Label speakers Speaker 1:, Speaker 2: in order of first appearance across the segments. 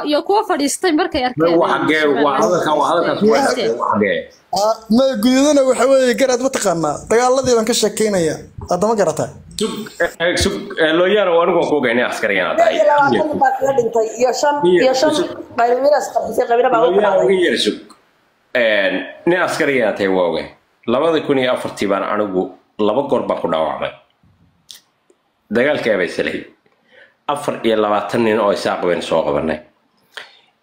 Speaker 1: iyo kuwa fadhiistay markay arkeen
Speaker 2: وحقه وهذا
Speaker 3: ما قلنا وحوي قرأت بتقنا دقالدي بان كشكينيا هذا ما قرأته
Speaker 2: سوق لو يرى وأنا كوكو يعني عسكريين هذا يا سوق ني عسكريين هذا واقع لما يكوني أفرتي بان أنا جو لما قرب كنا وعمل دقال كيف يسلي أفر يلا باتنين أو يساق بين سوق بنا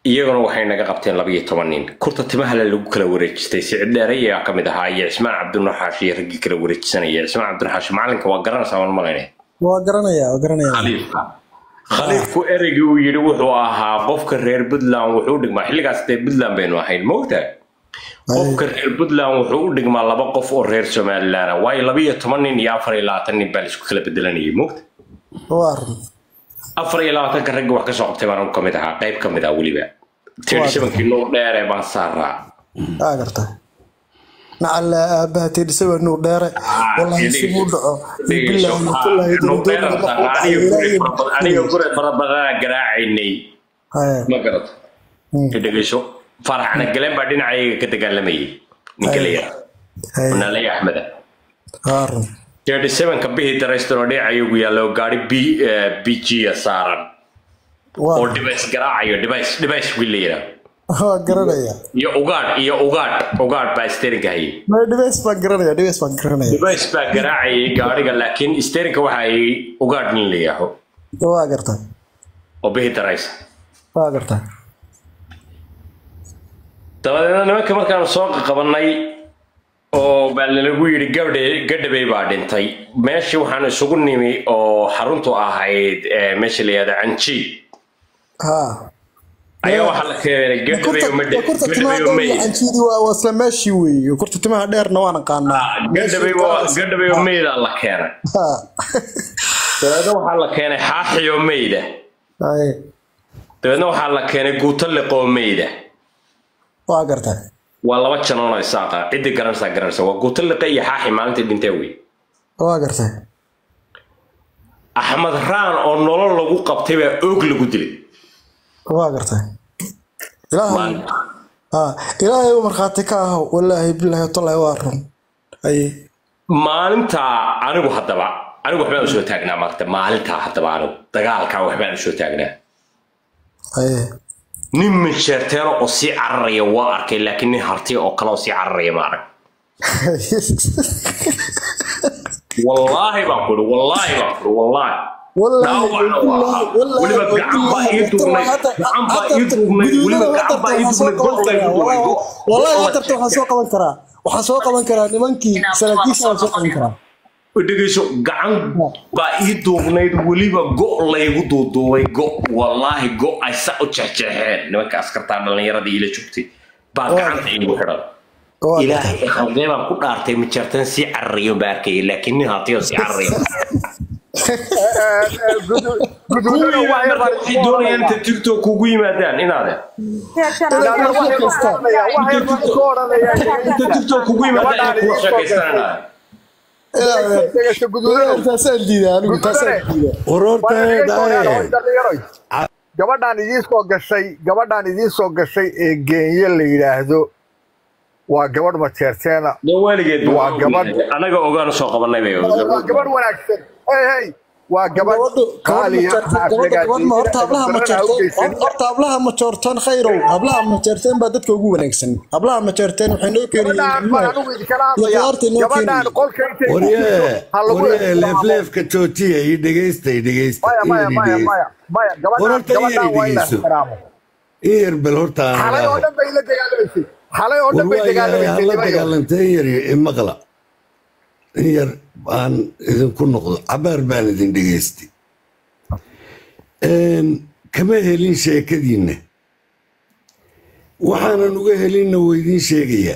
Speaker 2: iyaguna waxay naga qabteen 12 nin kurta timaha lagu kala wareejistay Sicid Dheereeya ka mid ahaa iyo Ismaan Cabdulnaxaashi ragii kala wareejsanaya Ismaan Cabdulnaxaashi macalinka waa garanaysaa waan malaynay
Speaker 3: waa garanaya
Speaker 2: Khaliifku ereygu uu yiri wuxuu ahaa qofka reer Puntland wuxuu dhigmaa xilligaas ee Puntland baynu ahayn moogtaa qofka reer Puntland wuxuu u dhigmaa laba qof oo reer Soomaaliland ah way 12 nin iyo 24 nin baa isku kala bedelanayay moogtaa أفر إلى تكرر جوا كسر تبارك كمدها قيب كمدها وليبا تيرسبن كيلو دير بانسارا
Speaker 3: أقرته نعل به تيرسبن نور دير والله يسمو بالله
Speaker 2: أنا يقول فرض جراعيني ما قرأت كده شو فرحنا الكلام بعدين عاي كتكلمي نكليه ونالي أحمد Jadi seven kabeh restoran dia ayo gua lo gari BG asaran. Or device gara ayo device wilira.
Speaker 3: Gara ya.
Speaker 2: Iya ugat by steering ayo.
Speaker 3: Ma device pa gara ya.
Speaker 2: Device pa gara ayo gari ga lakin steering ko ayo ugat ni liya ho.
Speaker 3: Agarta.
Speaker 2: Obeh terais.
Speaker 3: Agarta.
Speaker 2: Tawadana nama kemarkan soq qabanay. oo bal lagu yiri gabdhay baa dhintay meeshii waxaan isugu nimi oo xaruntu ahayd meeshii la yiraahdo Anchi ayaa waxa la keenay gabdhay
Speaker 3: Anchi waa wasla meeshii weey kurta timaha dheerna waan qaanaa
Speaker 2: gabdhay meeyda la keenay taasoo waxa la keenay xaaxiyo meeyda taasoo waxa la keenay guuto liqo meeyda
Speaker 3: waa gartaa
Speaker 2: والله ما شنو يساقه عدي قرنسا وقلت لك أي حاحي ما أنت بنتوي
Speaker 3: واقرته
Speaker 2: أحمد ران أو نور لو قبتي أقول قدري
Speaker 3: واقرته إلهي ومرخاتك والله بالله طلع وارم أي
Speaker 2: ما أنت أنا بحطة بقى أنا بحب شو تاجنا مكتب ما أنت حتى بقى تقال كاو بحب شو تاجنا
Speaker 3: أي
Speaker 2: نم شرتين أو سي عرّي وارك لكني هرتي أو كلا سي عرّي مارك والله بقول والله
Speaker 3: والله ترتو وحسوق من كرا نمنكي سنتي سوق من كرا
Speaker 2: ودقيسو قعن بايدو بنيد وليبا قو ليغو دودوي قو والله قو اي ساو جحجحين نمك اسكرتان دلنيرادي الى جوجتي با قعن ايغو خيرا الهي خلقي بان ku dhaartay ma jirtan si carriyo baarkay laakiin haatiyo si carriyo guduudana waxay doonayaan inta TikTok kugu yimaadaan inaade TikTok kugu yimaadaan ku shaqeystaan
Speaker 4: gabadhan idin soo gashay ee Kenya la yiraahdo waa gabadh ma jeerteena
Speaker 2: waligeed waa gabadh anaga ogaan soo qabanay bay
Speaker 4: gabadh wanaagsan hey waa gabadh qaaliya
Speaker 3: hablaha ma joortaan khayrow hablaha ma jeerteen baa dadka ugu wanaagsan hablaha ma jeerteen waxay noo
Speaker 4: gabadhan qolkeentay
Speaker 5: wariyee leefleefka joojiya iyo dhageystay إير بالهرتا
Speaker 4: حالي أولا بيلا دجالوسي حالي أولا بيلا دجالوسي
Speaker 5: لا دجالنت إير مقلة إير أن إذا كنا نقول عبر بان إذا دجيستي كما هلين شيء كدينه وحنا نقول هلين ويدين شيء